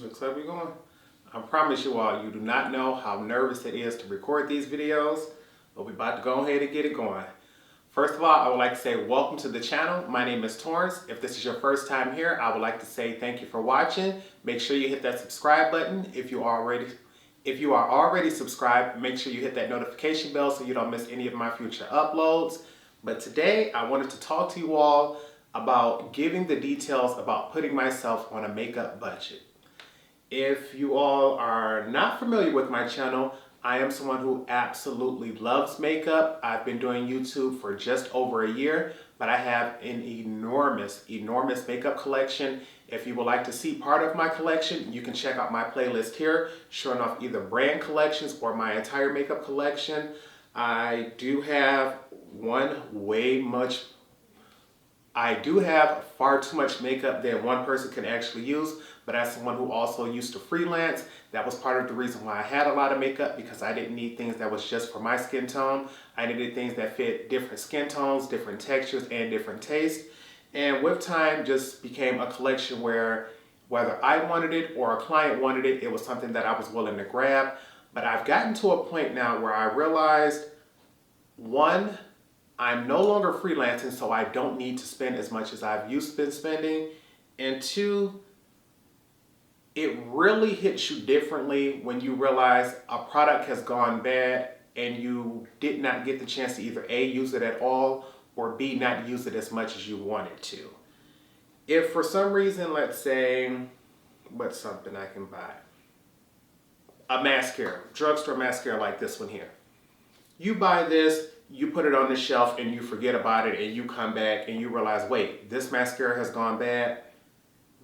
Looks like we're going. I promise you all, you do not know how nervous it is to record these videos, but we're about to go ahead and get it going. First of all, I would like to say welcome to the channel. My name is Torrence. If this is your first time here, I would like to say thank you for watching. Make sure you hit that subscribe button. If you are already subscribed, make sure you hit that notification bell so you don't miss any of my future uploads. But today, I wanted to talk to you all about giving the details about putting myself on a makeup budget. If you all are not familiar with my channel, I am someone who absolutely loves makeup. I've been doing YouTube for just over a year, but I have an enormous makeup collection. If you would like to see part of my collection, you can check out my playlist here, showing off either brand collections or my entire makeup collection. I do have far too much makeup than one person can actually use, but as someone who also used to freelance, that was part of the reason why I had a lot of makeup, because I didn't need things that was just for my skin tone. I needed things that fit different skin tones, different textures, and different tastes. And with time, just became a collection where whether I wanted it or a client wanted it, it was something that I was willing to grab. But I've gotten to a point now where I realized, one, I'm no longer freelancing, so I don't need to spend as much as I've used to spending. And two, it really hits you differently when you realize a product has gone bad and you did not get the chance to either A, use it at all, or B, not use it as much as you wanted to. If for some reason, let's say, what's something I can buy? A mascara, drugstore mascara like this one here. You buy this, you put it on the shelf and you forget about it, and you come back and you realize, wait, this mascara has gone bad.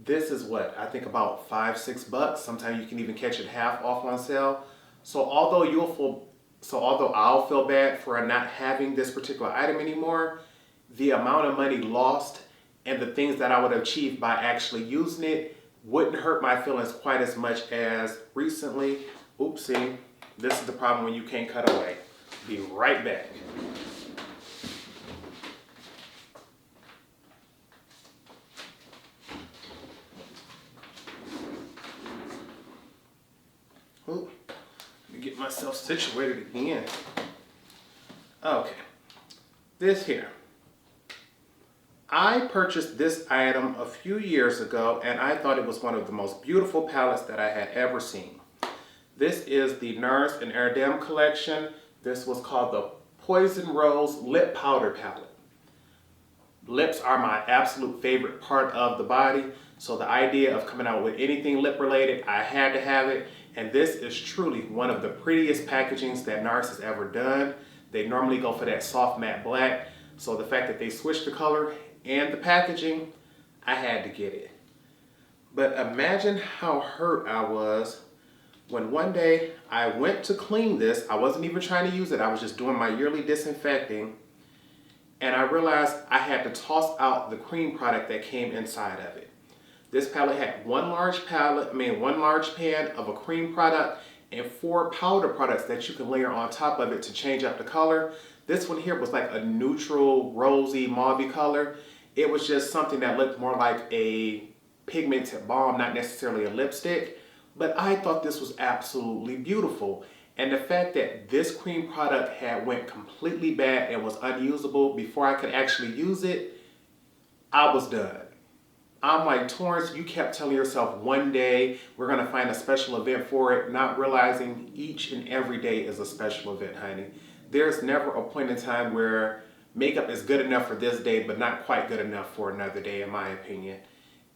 This is what, I think about $5-6. Sometimes you can even catch it half off on sale. So although I'll feel bad for not having this particular item anymore, the amount of money lost and the things that I would have achieved by actually using it wouldn't hurt my feelings quite as much as recently. Oopsie, this is the problem when you can't cut away. Be right back. Ooh, let me get myself situated again. Okay, this here. I purchased this item a few years ago and I thought it was one of the most beautiful palettes that I had ever seen. This is the NARS and Erdem collection. This was called the Poison Rose Lip Powder Palette. Lips are my absolute favorite part of the body, so the idea of coming out with anything lip related, I had to have it. And this is truly one of the prettiest packagings that NARS has ever done. They normally go for that soft matte black, so the fact that they switched the color and the packaging, I had to get it. But imagine how hurt I was when one day I went to clean this. I wasn't even trying to use it. I was just doing my yearly disinfecting. And I realized I had to toss out the cream product that came inside of it. This palette had one large pan of a cream product and 4 powder products that you can layer on top of it to change up the color. This one here was like a neutral, rosy, mauve color. It was just something that looked more like a pigmented balm, not necessarily a lipstick. But I thought this was absolutely beautiful. And the fact that this cream product had went completely bad and was unusable before I could actually use it, I was done. I'm like, Torrence, you kept telling yourself one day we're gonna find a special event for it, not realizing each and every day is a special event, honey. There's never a point in time where makeup is good enough for this day, but not quite good enough for another day, in my opinion.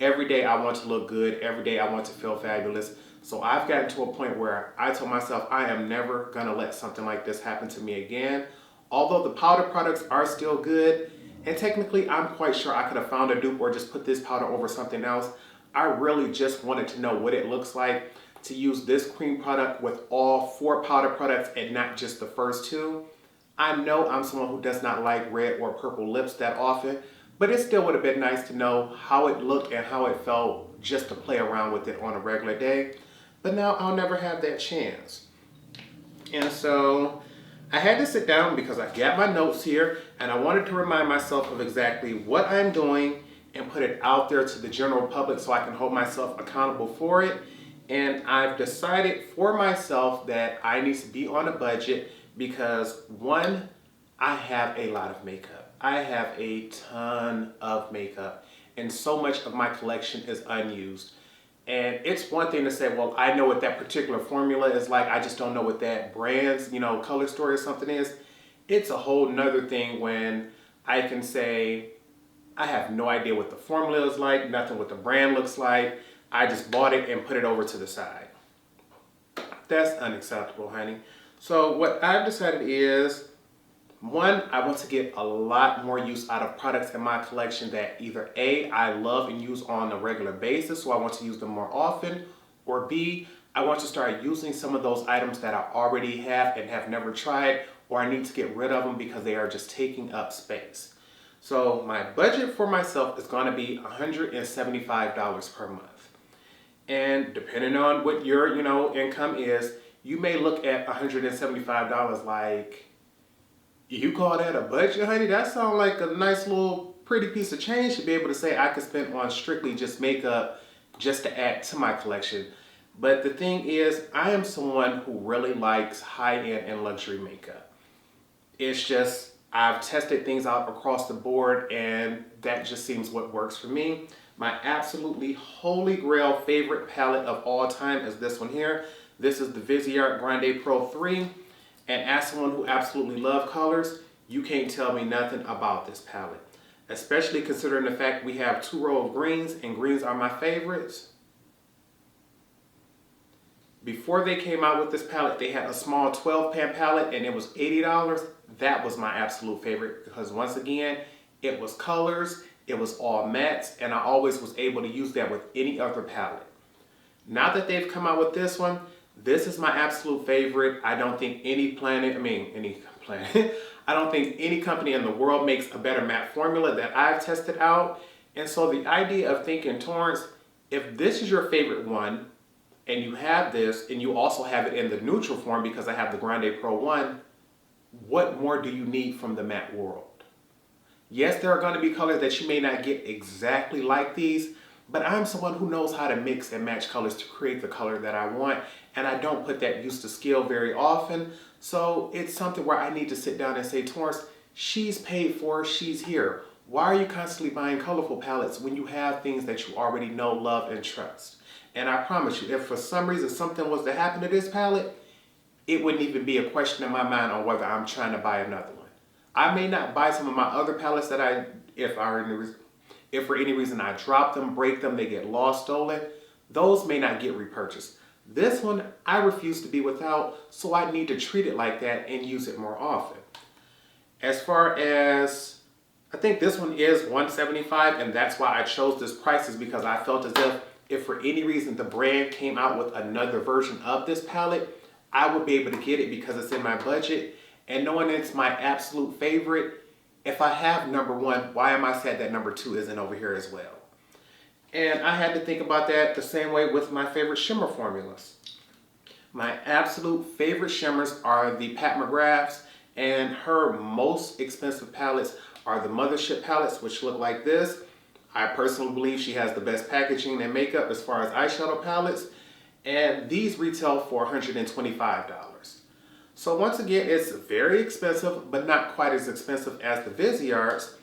Every day I want to look good. Every day I want to feel fabulous. So I've gotten to a point where I told myself I am never gonna let something like this happen to me again. Although the powder products are still good, and technically I'm quite sure I could have found a dupe or just put this powder over something else, I really just wanted to know what it looks like to use this cream product with all 4 powder products and not just the first 2. I know I'm someone who does not like red or purple lips that often, but it still would have been nice to know how it looked and how it felt just to play around with it on a regular day. But now I'll never have that chance. And so I had to sit down because I got my notes here and I wanted to remind myself of exactly what I'm doing and put it out there to the general public so I can hold myself accountable for it. And I've decided for myself that I need to be on a budget because one, I have a lot of makeup. I have a ton of makeup and so much of my collection is unused. And it's one thing to say, well, I know what that particular formula is like. I just don't know what that brand's, color story or something is. It's a whole nother thing when I can say, I have no idea what the formula is like, nothing what the brand looks like. I just bought it and put it over to the side. That's unacceptable, honey. So what I've decided is, one, I want to get a lot more use out of products in my collection that either A, I love and use on a regular basis, so I want to use them more often, or B, I want to start using some of those items that I already have and have never tried, or I need to get rid of them because they are just taking up space. So my budget for myself is going to be $175 per month. And depending on what your, income is, you may look at $175 like, you call that a budget, honey? That sounds like a nice little pretty piece of change to be able to say I could spend on strictly just makeup just to add to my collection. But the thing is, I am someone who really likes high-end and luxury makeup. It's just, I've tested things out across the board and that just seems what works for me. My absolutely holy grail favorite palette of all time is this one here. This is the Viseart Grande Pro 3. And as someone who absolutely loves colors, you can't tell me nothing about this palette. Especially considering the fact we have 2 rows of greens, and greens are my favorites. Before they came out with this palette, they had a small 12-pan palette and it was $80. That was my absolute favorite because once again, it was colors, it was all mattes, and I always was able to use that with any other palette. Now that they've come out with this one, this is my absolute favorite. I don't think I don't think any company in the world makes a better matte formula that I've tested out. And so the idea of thinking, Torrence, if this is your favorite one, and you have this, and you also have it in the neutral form because I have the Grande Pro 1, what more do you need from the matte world? Yes, there are going to be colors that you may not get exactly like these, but I'm someone who knows how to mix and match colors to create the color that I want, and I don't put that use to skill very often. So it's something where I need to sit down and say, Torrence, she's paid for, she's here. Why are you constantly buying colorful palettes when you have things that you already know, love, and trust? And I promise you, if for some reason something was to happen to this palette, it wouldn't even be a question in my mind on whether I'm trying to buy another one. I may not buy some of my other palettes that if for any reason I drop them, break them, they get lost, stolen, those may not get repurchased. This one, I refuse to be without, so I need to treat it like that and use it more often. As far as, I think this one is $175, and that's why I chose this price, is because I felt as if for any reason the brand came out with another version of this palette, I would be able to get it because it's in my budget. And knowing it's my absolute favorite, if I have number 1, why am I sad that number 2 isn't over here as well? And I had to think about that the same way with my favorite shimmer formulas. My absolute favorite shimmers are the Pat McGrath's, and her most expensive palettes are the Mothership palettes, which look like this. I personally believe she has the best packaging and makeup as far as eyeshadow palettes, and these retail for $125. So once again, it's very expensive, but not quite as expensive as the Viseart's.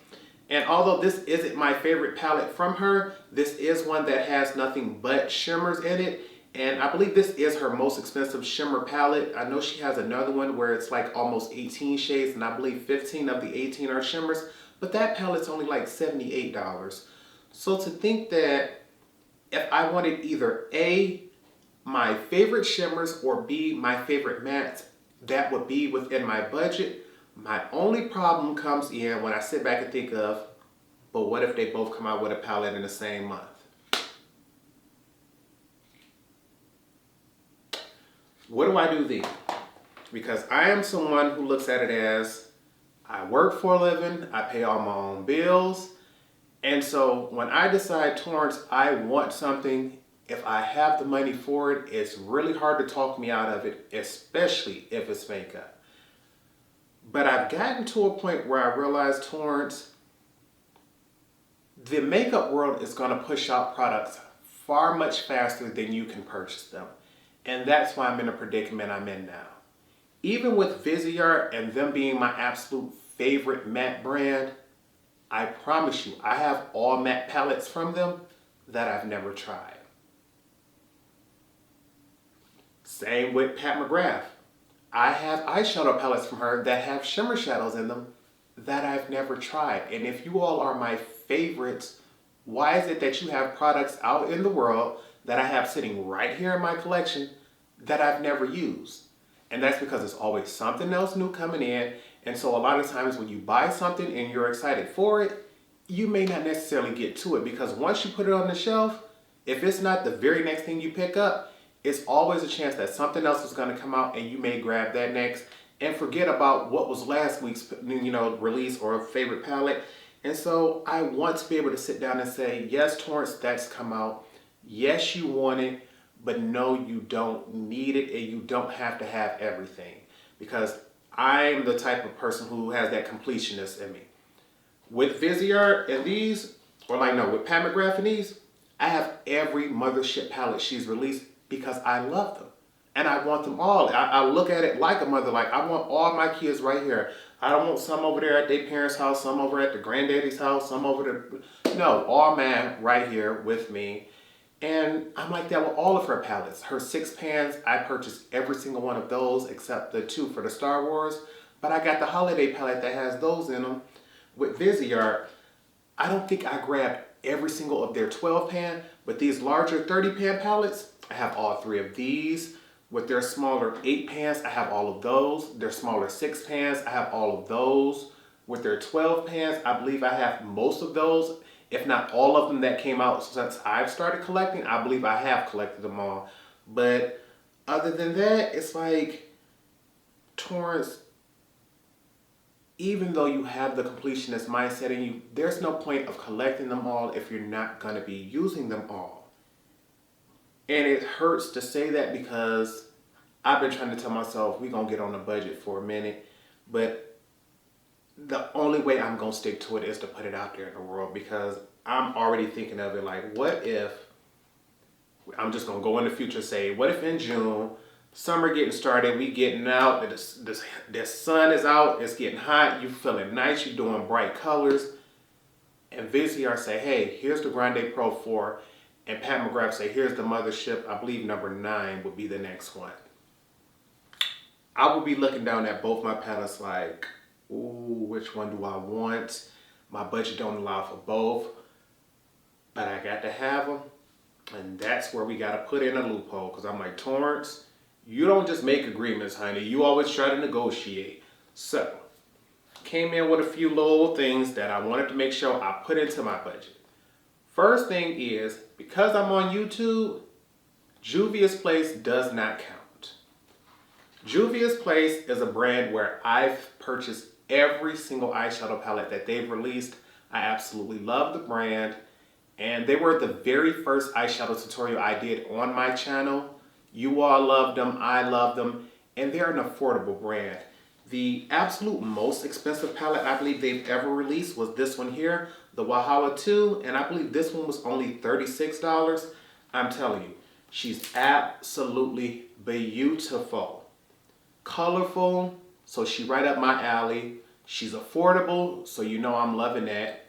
And although this isn't my favorite palette from her, this is one that has nothing but shimmers in it. And I believe this is her most expensive shimmer palette. I know she has another one where it's like almost 18 shades, and I believe 15 of the 18 are shimmers, but that palette's only like $78. So to think that if I wanted either A, my favorite shimmers, or B, my favorite mattes, that would be within my budget. My only problem comes in when I sit back and think of, but what if they both come out with a palette in the same month? What do I do then? Because I am someone who looks at it as, I work for a living, I pay all my own bills, and so when I decide, Torrence, I want something, if I have the money for it, it's really hard to talk me out of it, especially if it's makeup. But I've gotten to a point where I realize, Torrence, the makeup world is going to push out products far much faster than you can purchase them. And that's why I'm in a predicament I'm in now. Even with Viseart and them being my absolute favorite matte brand, I promise you, I have all matte palettes from them that I've never tried. Same with Pat McGrath. I have eyeshadow palettes from her that have shimmer shadows in them that I've never tried. And if you all are my favorites, why is it that you have products out in the world that I have sitting right here in my collection that I've never used? And that's because there's always something else new coming in. And so a lot of times when you buy something and you're excited for it, you may not necessarily get to it, because once you put it on the shelf, if it's not the very next thing you pick up, it's always a chance that something else is going to come out and you may grab that next and forget about what was last week's release or favorite palette. And so I want to be able to sit down and say, yes, Torrence, that's come out. Yes, you want it, but no, you don't need it, and you don't have to have everything, because I'm the type of person who has that completionist in me. With Viseart and these, with Pat McGrath and these, I have every mothership palette she's released because I love them. And I want them all. I look at it like a mother, like I want all my kids right here. I don't want some over there at their parents' house, some over at the granddaddy's house, some over there. No, all mine right here with me. And I'm like that with all of her palettes. Her 6 pans, I purchased every single one of those except the 2 for the Star Wars. But I got the holiday palette that has those in them. With Viseart, I don't think I grabbed every single of their 12 pan, but these larger 30 pan palettes, I have all 3 of these. With their smaller 8 pans, I have all of those. Their smaller 6 pans, I have all of those. With their 12 pans, I believe I have most of those, if not all of them that came out since I've started collecting. I believe I have collected them all. But other than that, it's like, Torrence, even though you have the completionist mindset in you, there's no point of collecting them all if you're not going to be using them all. And it hurts to say that, because I've been trying to tell myself we're going to get on a budget for a minute, but the only way I'm going to stick to it is to put it out there in the world, because I'm already thinking of it like, what if, I'm just going to go in the future, say, what if in June, summer getting started, we getting out, the sun is out, it's getting hot, you feeling nice, you're doing bright colors, and Viseart say, hey, here's the Grande Pro 4, and Pat McGrath say, here's the mothership, I believe number 9 would be the next one. I would be looking down at both my palettes like, ooh, which one do I want? My budget don't allow for both, but I got to have them. And that's where we got to put in a loophole, because I'm like, Torrence, you don't just make agreements, honey. You always try to negotiate. So, came in with a few little things that I wanted to make sure I put into my budget. First thing is, because I'm on YouTube, Juvia's Place does not count. Juvia's Place is a brand where I've purchased every single eyeshadow palette that they've released. I absolutely love the brand. And they were the very first eyeshadow tutorial I did on my channel. You all loved them, I love them, and they're an affordable brand. The absolute most expensive palette I believe they've ever released was this one here, the Wahala 2, and I believe this one was only $36. I'm telling you, she's absolutely beautiful. Colorful, so she right up my alley. She's affordable, so you know I'm loving that.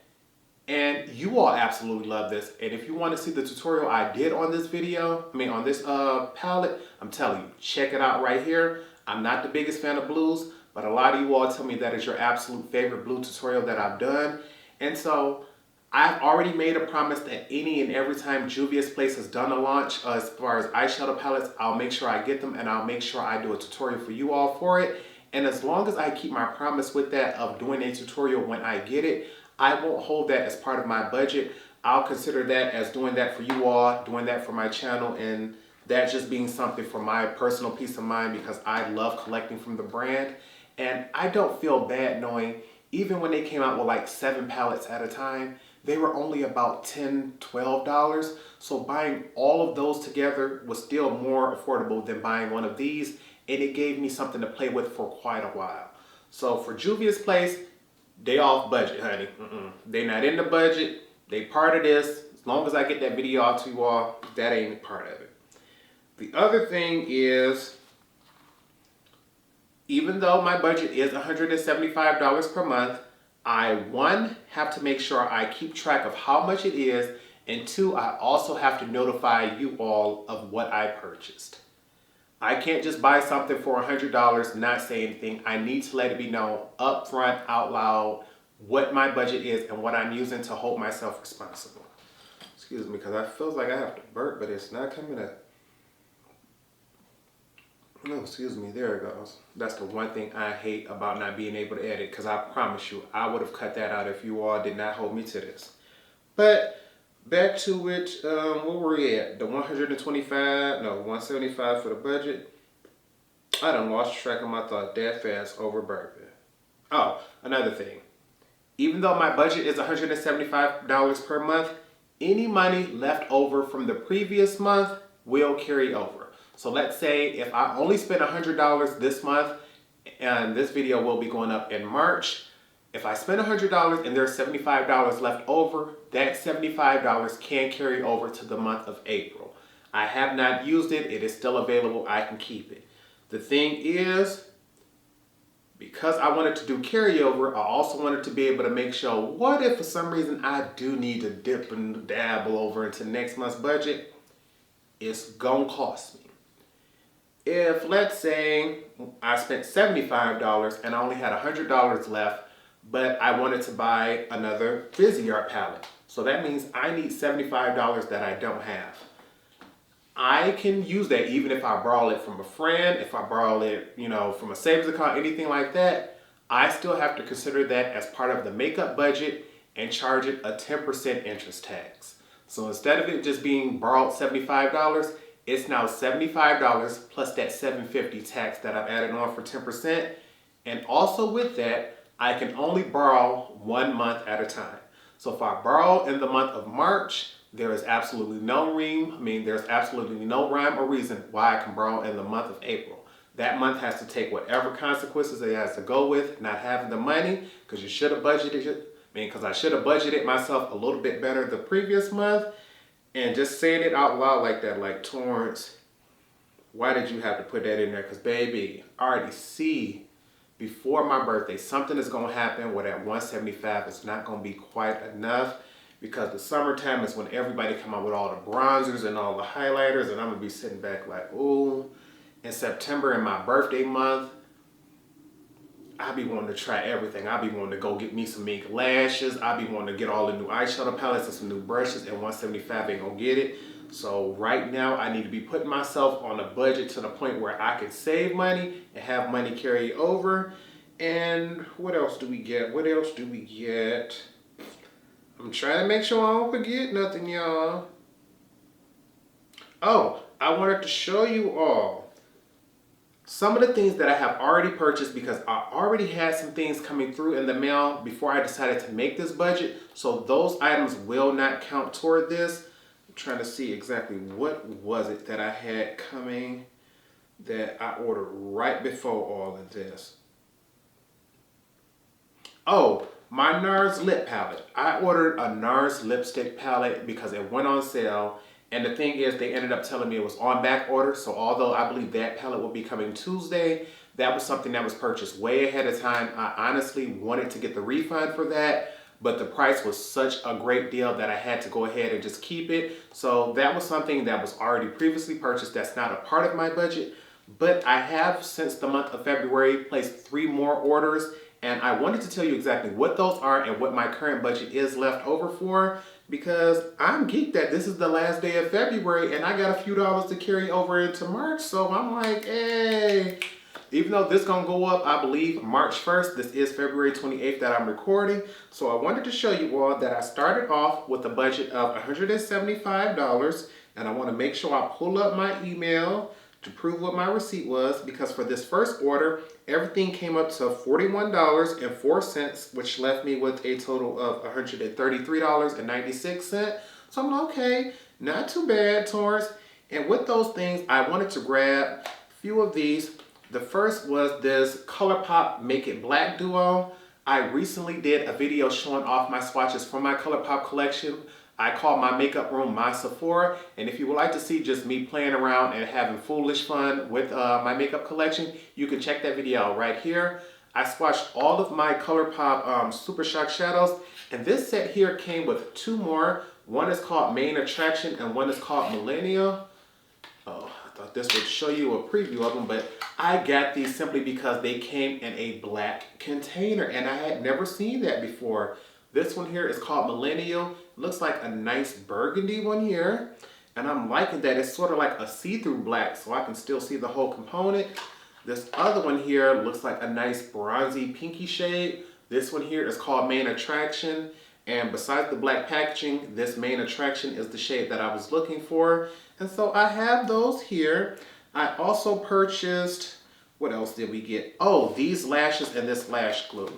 And you all absolutely love this. And if you want to see the tutorial I did on this on this palette, I'm telling you, check it out right here. I'm not the biggest fan of blues, but a lot of you all tell me that is your absolute favorite blue tutorial that I've done. And so I've already made a promise that any and every time Juvia's Place has done a launch as far as eyeshadow palettes, I'll make sure I get them and I'll make sure I do a tutorial for you all for it. And as long as I keep my promise with that of doing a tutorial when I get it, I won't hold that as part of my budget. I'll consider that as doing that for you all, doing that for my channel, and that just being something for my personal peace of mind, because I love collecting from the brand. And I don't feel bad knowing, even when they came out with like 7 palettes at a time, they were only about $10, $12. So buying all of those together was still more affordable than buying one of these, and it gave me something to play with for quite a while. So for Juvia's Place, they off budget, honey. They not in the budget. They part of this. As long as I get that video out to you all, that ain't part of it. The other thing is, even though my budget is $175 per month, I, one, have to make sure I keep track of how much it is, and two, I also have to notify you all of what I purchased. I can't just buy something for $100 and not say anything. I need to let it be known up front, out loud, what my budget is and what I'm using to hold myself responsible. Excuse me, because I feel like I have to burp, but it's not coming up. No, excuse me, there it goes. That's the one thing I hate about not being able to edit, because I promise you, I would have cut that out if you all did not hold me to this. But back to it, where were we at? The 175 for the budget. I done lost track of my thought that fast over burping. Oh, another thing. Even though my budget is $175 per month, any money left over from the previous month will carry over. So let's say if I only spent $100 this month, and this video will be going up in March, if I spend $100 and there's $75 left over, that $75 can carry over to the month of April. I have not used it. It is still available. I can keep it. The thing is, because I wanted to do carryover, I also wanted to be able to make sure, what if for some reason I do need to dip and dabble over into next month's budget? It's gonna cost me. If, let's say, I spent $75 and I only had $100 left, but I wanted to buy another Busy Art palette. So that means I need $75 that I don't have. I can use that even if I borrow it from a friend, if I borrow it, from a savings account, anything like that. I still have to consider that as part of the makeup budget and charge it a 10% interest tax. So instead of it just being borrowed $75, it's now $75 plus that $7.50 tax that I've added on for 10%. And also with that, I can only borrow 1 month at a time. So if I borrow in the month of March, there is absolutely no rhyme or reason why I can borrow in the month of April. That month has to take whatever consequences it has to go with, not having the money, because I should have budgeted myself a little bit better the previous month. And just saying it out loud like that, like, Torrence, why did you have to put that in there? Because, baby, I already see before my birthday, something is going to happen where that 175 is not going to be quite enough, because the summertime is when everybody come out with all the bronzers and all the highlighters, and I'm going to be sitting back like, ooh. In September, in my birthday month, I be wanting to try everything. I be wanting to go get me some Mink lashes. I be wanting to get all the new eyeshadow palettes and some new brushes, and 175 ain't gonna get it. So right now, I need to be putting myself on a budget to the point where I can save money and have money carry over. And what else do we get? I'm trying to make sure I don't forget nothing, y'all. Oh, I wanted to show you all some of the things that I have already purchased, because I already had some things coming through in the mail before I decided to make this budget. So those items will not count toward this. I'm trying to see exactly what was it that I had coming that I ordered right before all of this. Oh, my NARS lip palette. I ordered a NARS lipstick palette because it went on sale. And the thing is, they ended up telling me it was on back order. So although I believe that palette will be coming Tuesday, that was something that was purchased way ahead of time. I honestly wanted to get the refund for that, but the price was such a great deal that I had to go ahead and just keep it. So that was something that was already previously purchased. That's not a part of my budget, but I have, since the month of February, placed 3 more orders. And I wanted to tell you exactly what those are and what my current budget is left over for, because I'm geeked that this is the last day of February and I got a few dollars to carry over into March. So I'm like, hey, even though this gonna go up, I believe, March 1st, this is February 28th that I'm recording. So I wanted to show you all that I started off with a budget of $175, and I wanna make sure I pull up my email to prove what my receipt was, because for this first order, everything came up to $41.04, which left me with a total of $133.96. So I'm like, okay, not too bad, Torrence. And with those things, I wanted to grab a few of these. The first was this Colourpop Make It Black Duo. I recently did a video showing off my swatches from my Colourpop collection. I call my makeup room my Sephora, and if you would like to see just me playing around and having foolish fun with my makeup collection, you can check that video out right here. I swatched all of my Colourpop Super Shock shadows, and this set here came with two more. One is called Main Attraction and one is called Millennial. Oh, I thought this would show you a preview of them, but I got these simply because they came in a black container, and I had never seen that before. This one here is called Millennial. Looks like a nice burgundy one here, and I'm liking that it's sort of like a see-through black, so I can still see the whole component. This other one here looks like a nice bronzy pinky shade. This one here is called Main Attraction, and besides the black packaging, this Main Attraction is the shade that I was looking for. And so I have those here. I also purchased, what else did we get? Oh, these lashes and this lash glue.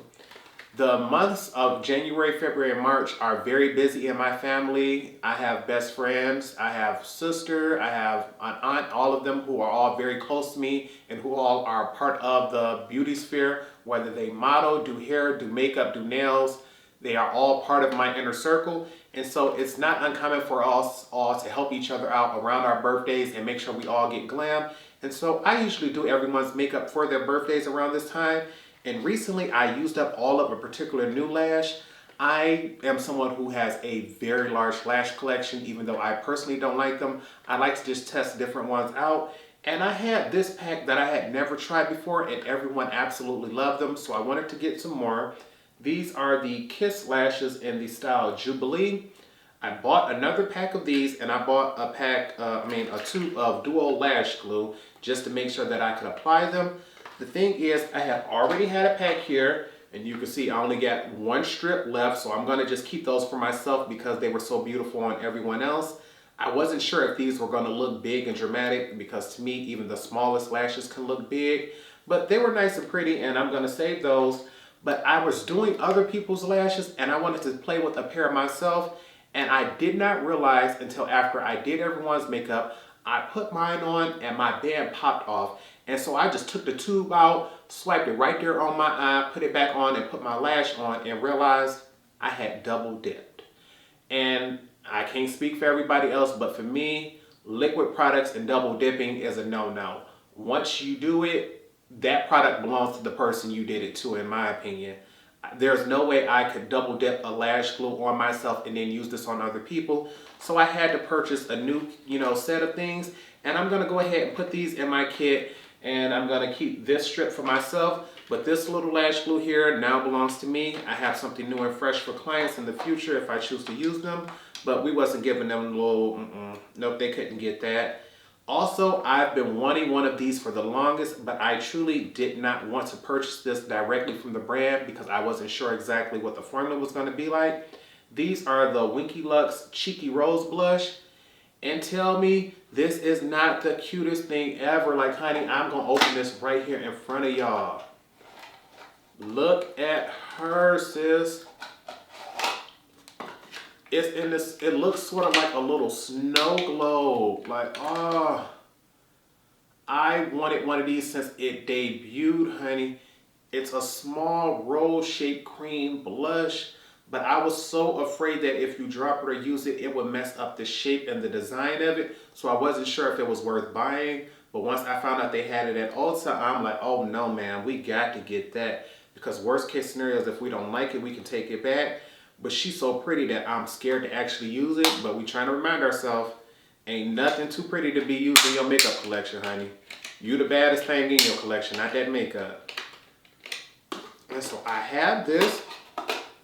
The months of January, February, and March are very busy in my family. I have best friends, I have sister, I have an aunt, all of them who are all very close to me and who all are part of the beauty sphere, whether they model, do hair, do makeup, do nails. They are all part of my inner circle. And so it's not uncommon for us all to help each other out around our birthdays and make sure we all get glam. And so I usually do everyone's makeup for their birthdays around this time. And recently I used up all of a particular new lash. I am someone who has a very large lash collection, even though I personally don't like them. I like to just test different ones out. And I had this pack that I had never tried before, and everyone absolutely loved them, so I wanted to get some more. These are the Kiss lashes in the style Jubilee. I bought another pack of these, and I bought a tube of duo lash glue just to make sure that I could apply them. The thing is, I have already had a pack here, and you can see I only got one strip left, so I'm gonna just keep those for myself because they were so beautiful on everyone else. I wasn't sure if these were gonna look big and dramatic because to me, even the smallest lashes can look big, but they were nice and pretty, and I'm gonna save those. But I was doing other people's lashes, and I wanted to play with a pair myself, and I did not realize until after I did everyone's makeup, I put mine on and my band popped off. And so I just took the tube out, swiped it right there on my eye, put it back on and put my lash on and realized I had double dipped. And I can't speak for everybody else, but for me, liquid products and double dipping is a no-no. Once you do it, that product belongs to the person you did it to, in my opinion. There's no way I could double dip a lash glue on myself and then use this on other people. So I had to purchase a new, set of things. And I'm gonna go ahead and put these in my kit, and I'm gonna keep this strip for myself. But this little lash glue here now belongs to me. I have something new and fresh for clients in the future if I choose to use them. But we wasn't giving them nope, they couldn't get that. Also, I've been wanting one of these for the longest, but I truly did not want to purchase this directly from the brand because I wasn't sure exactly what the formula was going to be like. These are the Winky Lux Cheeky Rose Blush. And tell me this is not the cutest thing ever. Like, honey, I'm going to open this right here in front of y'all. Look at her, sis. It's in this, it looks sort of like a little snow globe. Like, oh, I wanted one of these since it debuted, honey. It's a small rose-shaped cream blush, but I was so afraid that if you drop it or use it, it would mess up the shape and the design of it. So I wasn't sure if it was worth buying. But once I found out they had it at Ulta, I'm like, oh no, man, we got to get that. Because worst case scenario is if we don't like it, we can take it back. But she's so pretty that I'm scared to actually use it. But we trying to remind ourselves, ain't nothing too pretty to be used in your makeup collection, honey. You the baddest thing in your collection, not that makeup. And so I have this.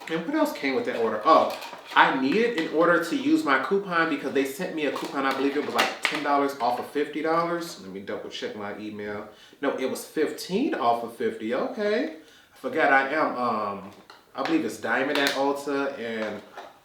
And what else came with that order? Oh, I needed in order to use my coupon because they sent me a coupon. I believe it was like $10 off of $50. Let me double check my email. No, it was $15 off of $50. Okay. I forgot I believe it's Diamond at Ulta and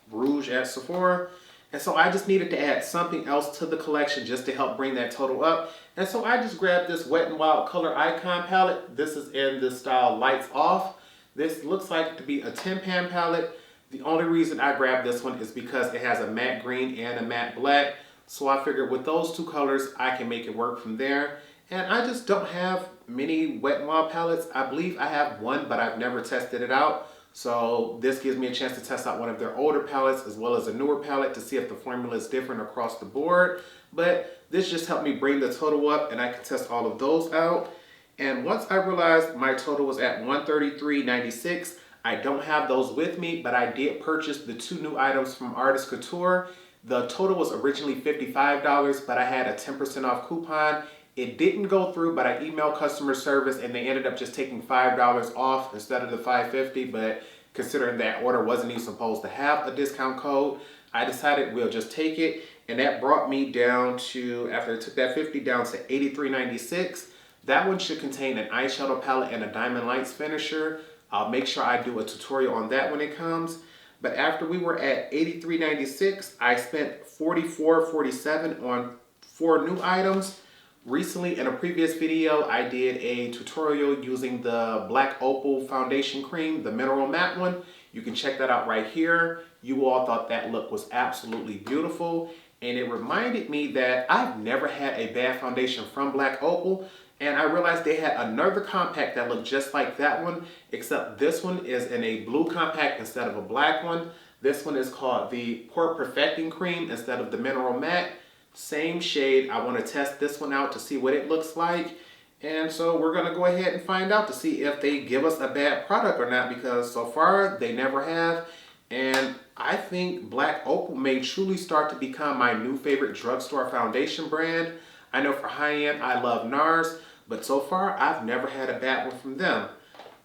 Rouge at Sephora. And so I just needed to add something else to the collection just to help bring that total up. And so I just grabbed this Wet n Wild Color Icon palette. This is in the style Lights Off. This looks like to be a 10-pan palette. The only reason I grabbed this one is because it has a matte green and a matte black. So I figured with those two colors, I can make it work from there. And I just don't have many Wet n Wild palettes. I believe I have one, but I've never tested it out. So this gives me a chance to test out one of their older palettes as well as a newer palette to see if the formula is different across the board. But this just helped me bring the total up and I can test all of those out. And once I realized my total was at $133.96, I don't have those with me, but I did purchase the 2 new items from Artist Couture. The total was originally $55, but I had a 10% off coupon. It didn't go through, but I emailed customer service and they ended up just taking $5 off instead of the $5.50. But considering that order wasn't even supposed to have a discount code, I decided we'll just take it. And that brought me down to, after I took that $50 down to $83.96. That one should contain an eyeshadow palette and a Diamond Lights finisher. I'll make sure I do a tutorial on that when it comes. But after we were at $83.96, I spent $44.47 on 4 new items. Recently, in a previous video, I did a tutorial using the Black Opal Foundation Cream, the Mineral Matte one. You can check that out right here. You all thought that look was absolutely beautiful. And it reminded me that I've never had a bad foundation from Black Opal. And I realized they had another compact that looked just like that one, except this one is in a blue compact instead of a black one. This one is called the Pore Perfecting Cream instead of the Mineral Matte. Same shade. I want to test this one out to see what it looks like. And so we're going to go ahead and find out to see if they give us a bad product or not, because so far they never have. And I think Black Opal may truly start to become my new favorite drugstore foundation brand. I know for high-end, I love NARS, but so far I've never had a bad one from them.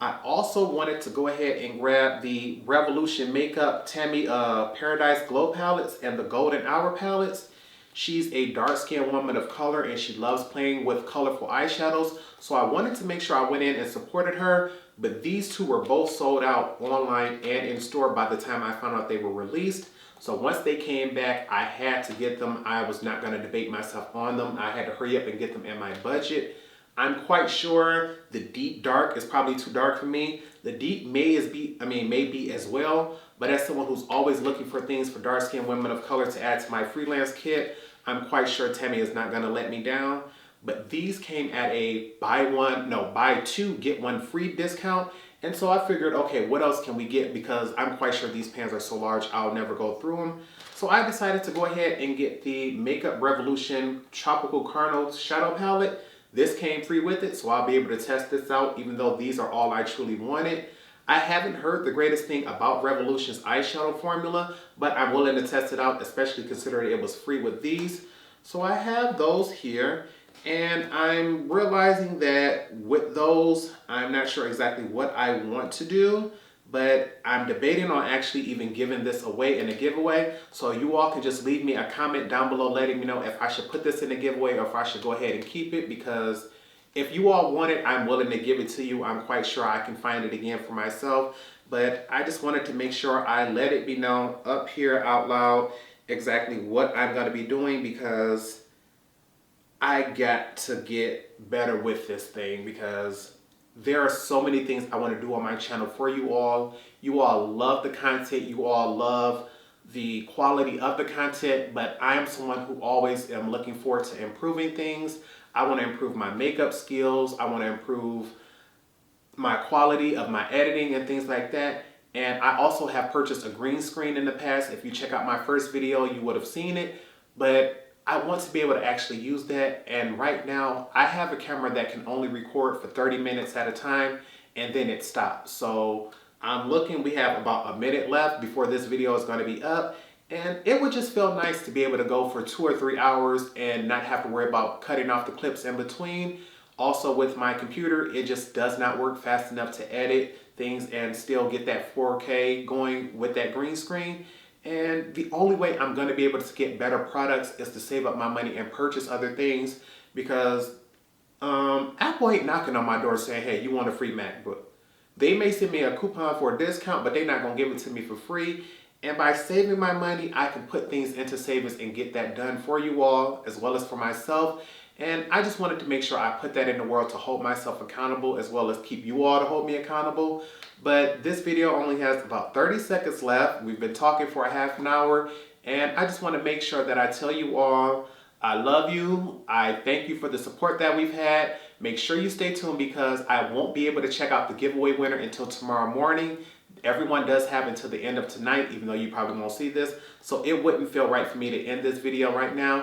I also wanted to go ahead and grab the Revolution Makeup Tammy Paradise Glow palettes and the Golden Hour palettes. She's a dark-skinned woman of color and she loves playing with colorful eyeshadows. So I wanted to make sure I went in and supported her, but these two were both sold out online and in store by the time I found out they were released. So once they came back, I had to get them. I was not going to debate myself on them. I had to hurry up and get them in my budget. I'm quite sure the deep dark is probably too dark for me. The deep may be as well, but as someone who's always looking for things for dark-skinned women of color to add to my freelance kit, I'm quite sure Tammy is not going to let me down. But these came at a buy 2, get 1 free discount. And so I figured, okay, what else can we get? Because I'm quite sure these pans are so large, I'll never go through them. So I decided to go ahead and get the Makeup Revolution Tropical Carnal Shadow Palette. This came free with it, so I'll be able to test this out, even though these are all I truly wanted. I haven't heard the greatest thing about Revolution's eyeshadow formula, but I'm willing to test it out, especially considering it was free with these. So I have those here, and I'm realizing that with those, I'm not sure exactly what I want to do, but I'm debating on actually even giving this away in a giveaway. So you all can just leave me a comment down below letting me know if I should put this in a giveaway or if I should go ahead and keep it, because if you all want it, I'm willing to give it to you. I'm quite sure I can find it again for myself, but I just wanted to make sure I let it be known up here out loud exactly what I'm going to be doing, because I got to get better with this thing, because there are so many things I want to do on my channel for you all. You all love the content. You all love the quality of the content, but I am someone who always am looking forward to improving things. I want to improve my makeup skills. I want to improve my quality of my editing and things like that. And I also have purchased a green screen in the past. If you check out my first video, you would have seen it, but I want to be able to actually use that. And right now I have a camera that can only record for 30 minutes at a time and then it stops. So I'm looking, we have about a minute left before this video is going to be up. And it would just feel nice to be able to go for 2 or 3 hours and not have to worry about cutting off the clips in between. Also with my computer, it just does not work fast enough to edit things and still get that 4K going with that green screen. And the only way I'm going to be able to get better products is to save up my money and purchase other things, because Apple ain't knocking on my door saying, hey, you want a free MacBook. They may send me a coupon for a discount, but they're not going to give it to me for free. And by saving my money, I can put things into savings and get that done for you all, as well as for myself. And I just wanted to make sure I put that in the world to hold myself accountable, as well as keep you all to hold me accountable. But this video only has about 30 seconds left. We've been talking for a half an hour, and I just want to make sure that I tell you all, I love you. I thank you for the support that we've had. Make sure you stay tuned, because I won't be able to check out the giveaway winner until tomorrow morning. everyone does have until the end of tonight, even though you probably won't see this. So it wouldn't feel right for me to end this video right now.